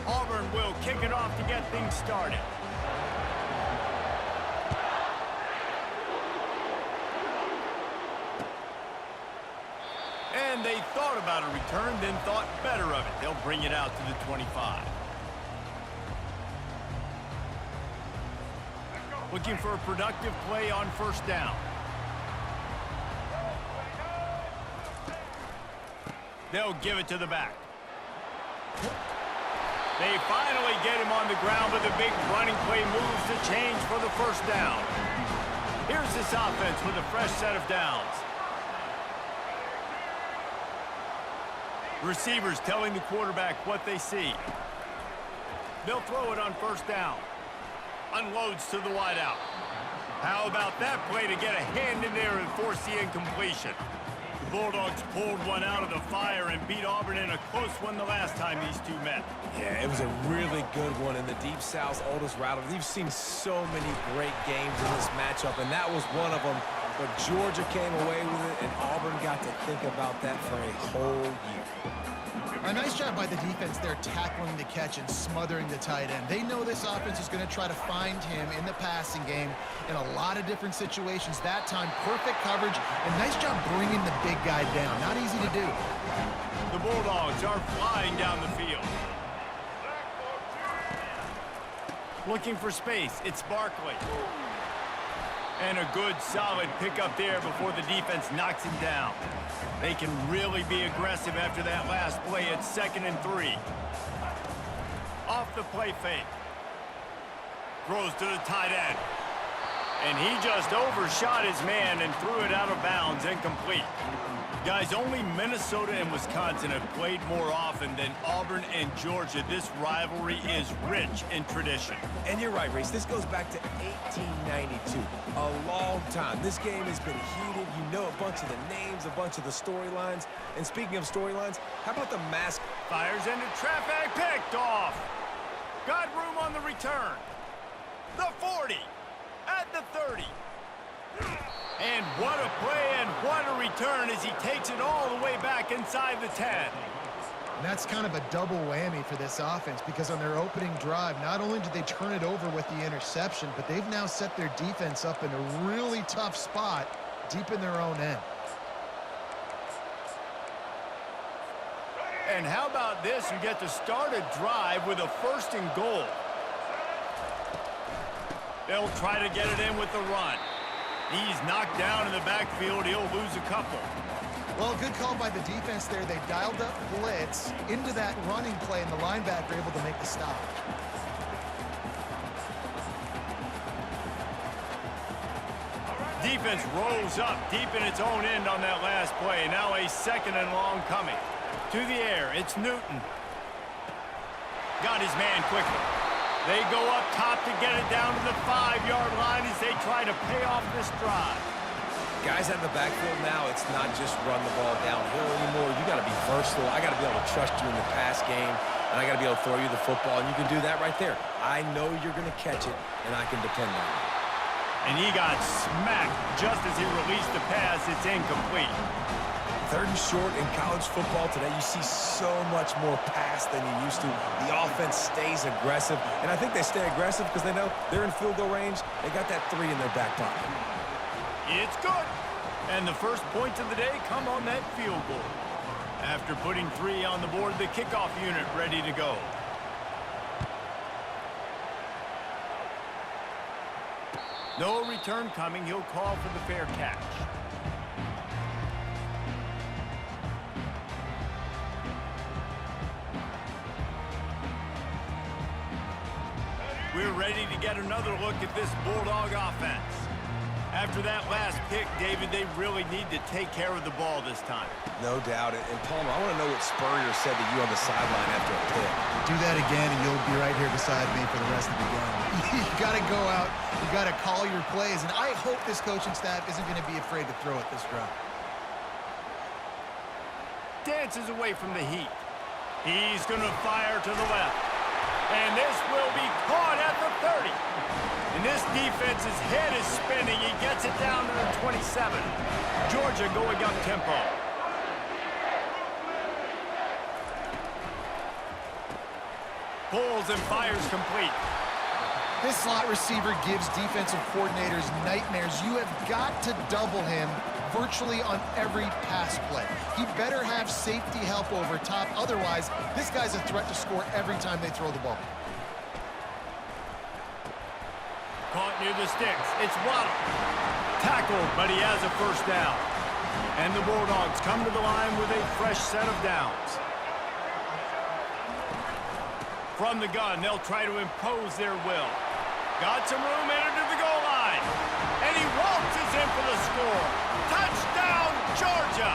Auburn will kick it off to get things started. And they thought about a return, then thought better of it. They'll bring it out to the 25. Looking for a productive play on first down. They'll give it to the back. They finally get him on the ground, but the big running play moves the change for the first down. Here's this offense with a fresh set of downs. Receivers telling the quarterback what they see. They'll throw it on first down. Unloads to the wideout. How about that play to get a hand in there and force the incompletion? The Bulldogs pulled one out of the fire and beat Auburn in a close one the last time these two met. Yeah, it was a really good one in the Deep South's oldest rivalry. We've seen so many great games in this matchup, and that was one of them. But Georgia came away with it, and Auburn got to think about that for a whole year. A nice job by the defense there tackling the catch and smothering the tight end. They know this offense is going to try to find him in the passing game in a lot of different situations. That time, perfect coverage, and nice job bringing the big guy down. Not easy to do. The Bulldogs are flying down the field. Looking for space, it's Barkley. And a good, solid pickup there before the defense knocks him down. They can really be aggressive after that last play. It's 2nd and 3. Off the play fake. Throws to the tight end. And he just overshot his man and threw it out of bounds, incomplete. Guys, only Minnesota and Wisconsin have played more often than Auburn and Georgia. This rivalry is rich in tradition. And you're right, Reese. This goes back to 1892. A long time. This game has been heated. You know a bunch of the names, a bunch of the storylines. And speaking of storylines, how about the mask? Fires into traffic, picked off. Got room on the return. The 40, at the 30. And what a play and what a return as he takes it all the way back inside the 10. And that's kind of a double whammy for this offense because on their opening drive, not only did they turn it over with the interception, but they've now set their defense up in a really tough spot deep in their own end. And how about this? You get to start a drive with a 1st and goal. They'll try to get it in with the run. He's knocked down in the backfield. He'll lose a couple. Well, good call by the defense there. They dialed up blitz into that running play, and the linebacker able to make the stop. Defense rolls up deep in its own end on that last play. Now a 2nd and long coming. To the air, it's Newton. Got his man quickly. They go up top to get it down to the 5-yard line as they try to pay off this drive. Guys out in the backfield now, it's not just run the ball downhill anymore. You got to be versatile. I got to be able to trust you in the pass game, and I got to be able to throw you the football, and you can do that right there. I know you're going to catch it, and I can depend on you. And he got smacked just as he released the pass. It's incomplete. 3rd and short in college football today, you see so much more pass than you used to. The offense stays aggressive, and I think they stay aggressive because they know they're in field goal range. They got that 3 in their back pocket. It's good. And the first points of the day come on that field goal. After putting 3 on the board, the kickoff unit ready to go. No return coming. He'll call for the fair catch. We're ready to get another look at this Bulldog offense. After that last pick, David, they really need to take care of the ball this time. No doubt. And Palmer, I want to know what Spurrier said to you on the sideline after a pick. Do that again, and you'll be right here beside me for the rest of the game. You got to go out. You got to call your plays, and I hope this coaching staff isn't going to be afraid to throw it this drive. Dances away from the heat. He's going to fire to the left. And this will be caught at the 30. And this defense's head is spinning. He gets it down to the 27. Georgia going up tempo. Pulls and fires complete. This slot receiver gives defensive coordinators nightmares. You have got to double him virtually on every pass play. He better have safety help over top. Otherwise, this guy's a threat to score every time they throw the ball. Caught near the sticks. It's Waddle. Tackled, but he has a first down. And the Bulldogs come to the line with a fresh set of downs. From the gun, they'll try to impose their will. Got some room, entered to the goal line. And he waltzes in for the score. Touchdown, Georgia!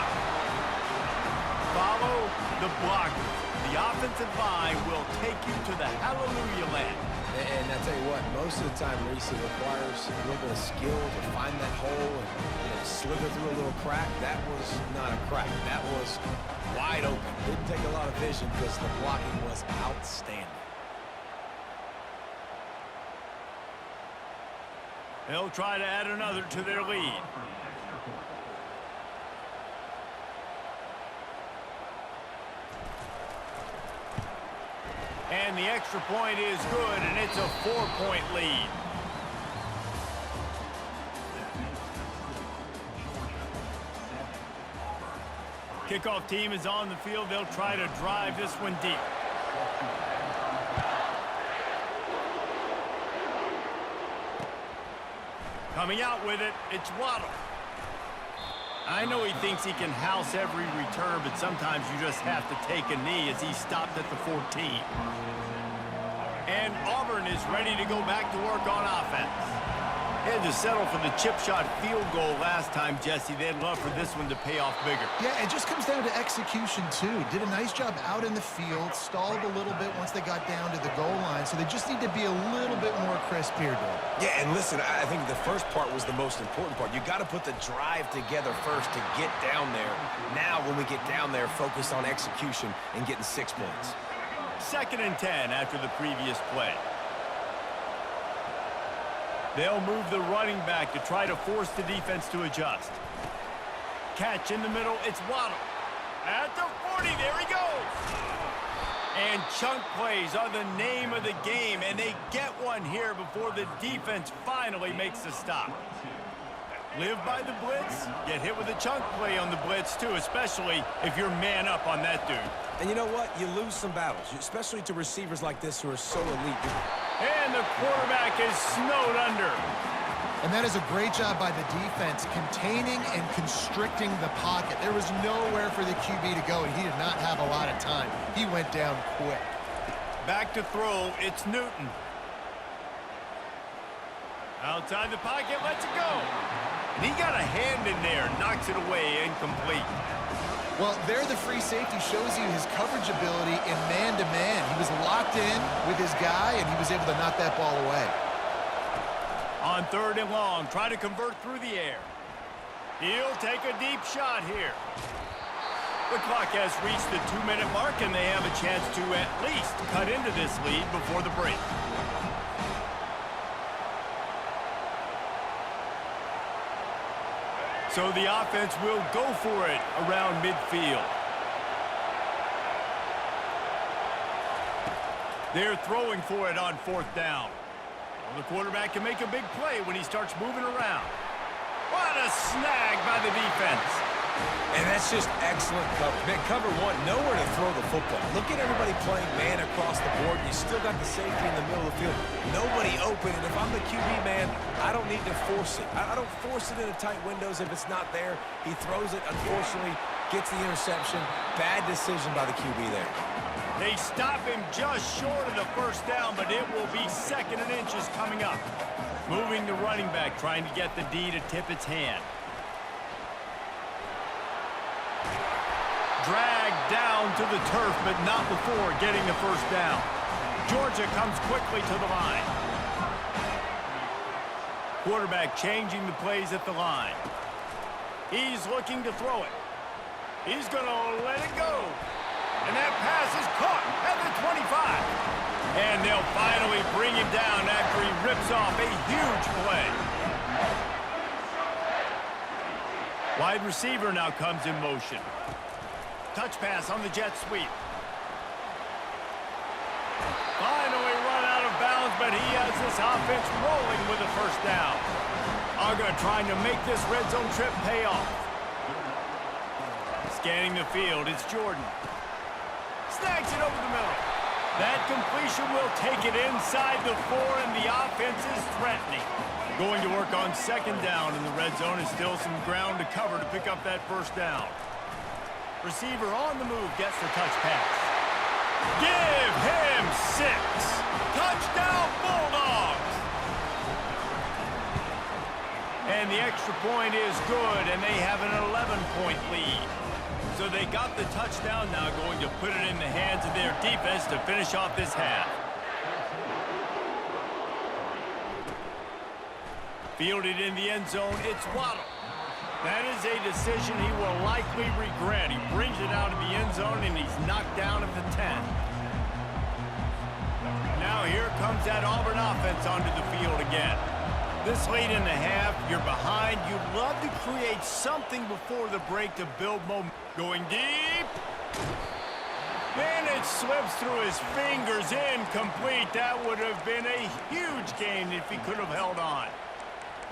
Follow the blockers. The offensive line will take you to the hallelujah land. And I tell you what, most of the time, Reese, it requires a little bit of skill to find that hole and slither through a little crack. That was not a crack. That was wide open. Didn't take a lot of vision because the blocking was outstanding. They'll try to add another to their lead. And the extra point is good, and it's a 4-point lead. Kickoff team is on the field. They'll try to drive this one deep. Coming out with it, it's Waddle. I know he thinks he can house every return, but sometimes you just have to take a knee as he stopped at the 14. And Auburn is ready to go back to work on offense. They had to settle for the chip shot field goal last time, Jesse. They'd love for this one to pay off bigger. Yeah, it just comes down to execution, too. Did a nice job out in the field, stalled a little bit once they got down to the goal line, so they just need to be a little bit more crisp here, Dave. Yeah, and listen, I think the first part was the most important part. You got to put the drive together first to get down there. Now, when we get down there, focus on execution and getting 6 points. 2nd and 10 after the previous play. They'll move the running back to try to force the defense to adjust. Catch in the middle, it's Waddle. At the 40, there he goes. And chunk plays are the name of the game, and they get one here before the defense finally makes a stop. Live by the blitz, get hit with a chunk play on the blitz too, especially if you're man up on that dude. And you know what? You lose some battles, especially to receivers like this who are so elite. And the quarterback is snowed under. And that is a great job by the defense, containing and constricting the pocket. There was nowhere for the QB to go, and he did not have a lot of time. He went down quick. Back to throw, it's Newton. Outside the pocket, lets it go. And he got a hand in there, knocks it away, incomplete. Well, there the free safety shows you his coverage ability in man-to-man. He was locked in with his guy, and he was able to knock that ball away. On 3rd and long, try to convert through the air. He'll take a deep shot here. The clock has reached the 2-minute mark, and they have a chance to at least cut into this lead before the break. So the offense will go for it around midfield. They're throwing for it on 4th down. Well, the quarterback can make a big play when he starts moving around. What a snag by the defense. And that's just excellent cover. Man, cover one, nowhere to throw the football. Look at everybody playing man across the board. You still got the safety in the middle of the field. Nobody open. And if I'm the QB, man, I don't need to force it. I don't force it into tight windows if it's not there. He throws it, unfortunately, gets the interception. Bad decision by the QB there. They stop him just short of the 1st down, but it will be 2nd and inches coming up. Moving the running back, trying to get the D to tip its hand. Dragged down to the turf, but not before getting the 1st down. Georgia comes quickly to the line. Quarterback changing the plays at the line. He's looking to throw it. He's going to let it go. And that pass is caught at the 25. And they'll finally bring him down after he rips off a huge play. Wide receiver now comes in motion. Touch pass on the jet sweep. Finally run out of bounds, but he has this offense rolling with a 1st down. Uga trying to make this red zone trip pay off. Scanning the field, it's Jordan. Snags it over the middle. That completion will take it inside the 4, and the offense is threatening. Going to work on 2nd down in the red zone is still some ground to cover to pick up that 1st down. Receiver on the move gets the touch pass. Give him 6. Touchdown Bulldogs! And the extra point is good, and they have an 11-point lead. So they got the touchdown now, going to put it in the hands of their defense to finish off this half. Fielded in the end zone, it's Waddle. That is a decision he will likely regret. He brings it out of the end zone, and he's knocked down at the 10. Now here comes that Auburn offense onto the field again. This late in the half, you're behind. You'd love to create something before the break to build momentum. Going deep. And it slips through his fingers, incomplete. That would have been a huge gain if he could have held on.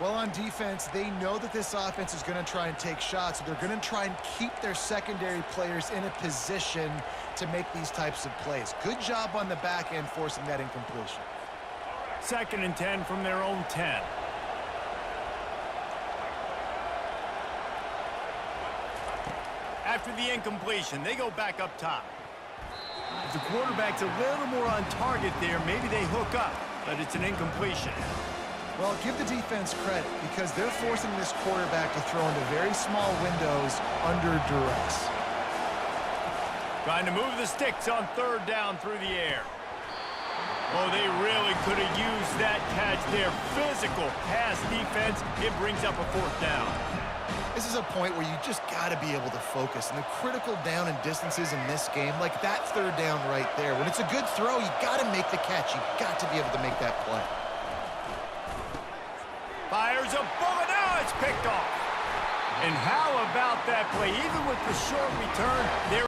Well, on defense, they know that this offense is going to try and take shots, so they're going to try and keep their secondary players in a position to make these types of plays. Good job on the back end forcing that incompletion. 2nd and 10 from their own 10. After the incompletion, they go back up top. If the quarterback's a little more on target there, maybe they hook up, but it's an incompletion. Well, give the defense credit because they're forcing this quarterback to throw into very small windows under duress. Trying to move the sticks on 3rd down through the air. Oh, they really could have used that catch there. Physical pass defense. It brings up a 4th down. This is a point where you just got to be able to focus. And the critical down and distances in this game, like that 3rd down right there, when it's a good throw, you got to make the catch. You got to be able to make that play. Fires a bullet. Now it's picked off. And how about that play? Even with the short return, there